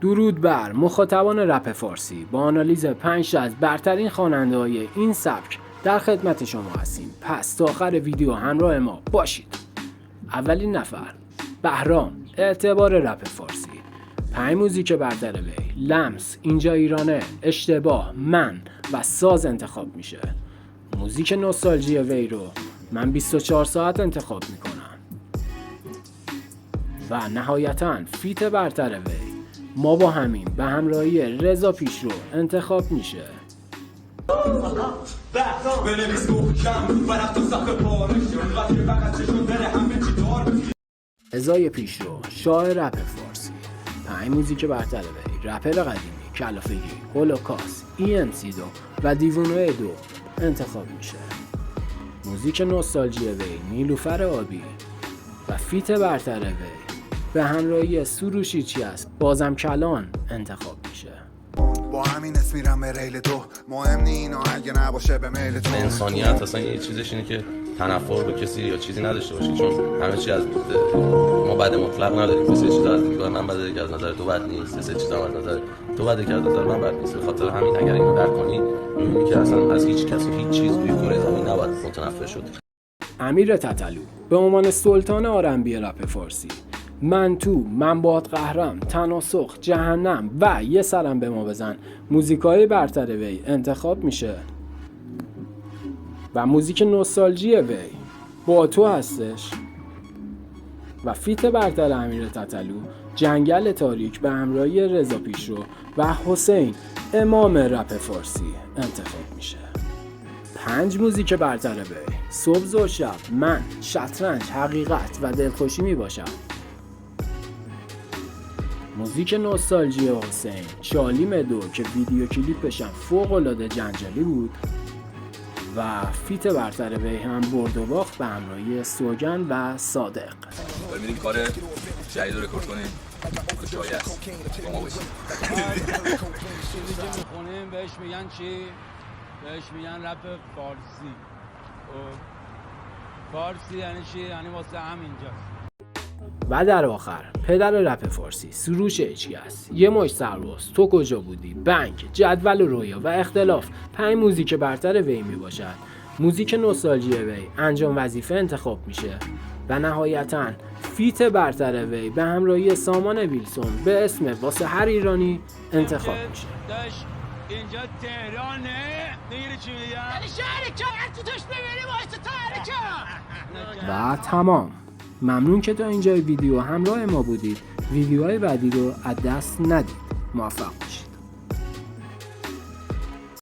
درود بر مخاطبان رپ فارسی. با آنالیز 5 از برترین خواننده‌های این سبک در خدمت شما هستیم. پس تا آخر ویدیو همراه ما باشید. اولین نفر بهرام، اعتبار رپ فارسی. 5 موزیک برتر وی: لمس، اینجا ایرانه، اشتباه، من و ساز انتخاب میشه. موزیک نوستالژی وی رو من 24 ساعت انتخاب میکنم. و نهایتاً فیت برتر وی ما با همین به همراهی رضا پیشرو انتخاب میشه. رضا پیشرو، شاه رپ فارسی. 5 موزیک برتر وی: رپر قدیمی، کلافگی، هولوکاست، EMC2 و دیوونه 2 انتخاب میشه. موزیک نوستالژی وی نیلوفر آبی و فیت برتر وی به همراهی سروشی چی است بازم کلان انتخاب میشه. با همین اسم میرم به ریل 2، مهم نی اینا اگه نباشه به میل تو. انسانیت اصلا یه چیزش اینه که تنفر به کسی یا چیزی نداشته باشی، چون همه چی از ما بعد مطلق نداریم. مثل چیزا از دیدگاه من بده که از نظر تو بد نیست، سه چیزا از نظر تو بده که از نظر من بد نیست. به خاطر همین اگر اینو درک کنی می‌بینی که اصلا از هیچ کسی هیچ چیز توی کره زمین نباید متنفر شد. امیر تتلو به عنوان سلطان آرنبی رپ فارسی. من تو، من باد قهرم، تناسخ، جهنم و یه سرم به ما بزن موزیکای برتر وی انتخاب میشه. و موزیک نوستالژی وی با تو هستش و فیت برتر امیر تتلو جنگل تاریک به همراهی رضا پیشرو و حسین امام رپ فارسی انتخاب میشه. 5 موزیک برتر وی: صبح و شب، من، شطرنج، حقیقت و دلخوشی میباشد. موزیک نوستالژی حسین شالیم 2 که ویدیو کلیپش هم فوق‌العاده جنجالی بود و فیت برتر وی هم برد و باخت به همراهی سوگن و صادق. میریم کار جدید رو رکورد کنیم. جایی هست با ما باشیم. میخونیم بهش میگن چی؟ بهش میگن رپ فارسی. فارسی یعنی چی؟ یعنی واسه همینجاست. و در آخر پدر رپ فارسی سروش اچگس، یه مش سرباز، تو کجا بودی، بنک، جدول و رویا و اختلاف 5 موزیک برتر وی می باشد. موزیک نوستالژی وی انجام وظیفه انتخاب میشه و نهایتاً فیت برتر وی به همراهی سامان ویلسون به اسم واسه هر ایرانی انتخاب میشه. اینجا تهرانه، میگیری چی میگم؟ یعنی شهر که هر تو توش ببینی واسه تهران و تمام. ممنون که تا اینجای ویدیو همراه ما بودید. ویدیوهای بعدی رو از دست ندید. موفق باشید.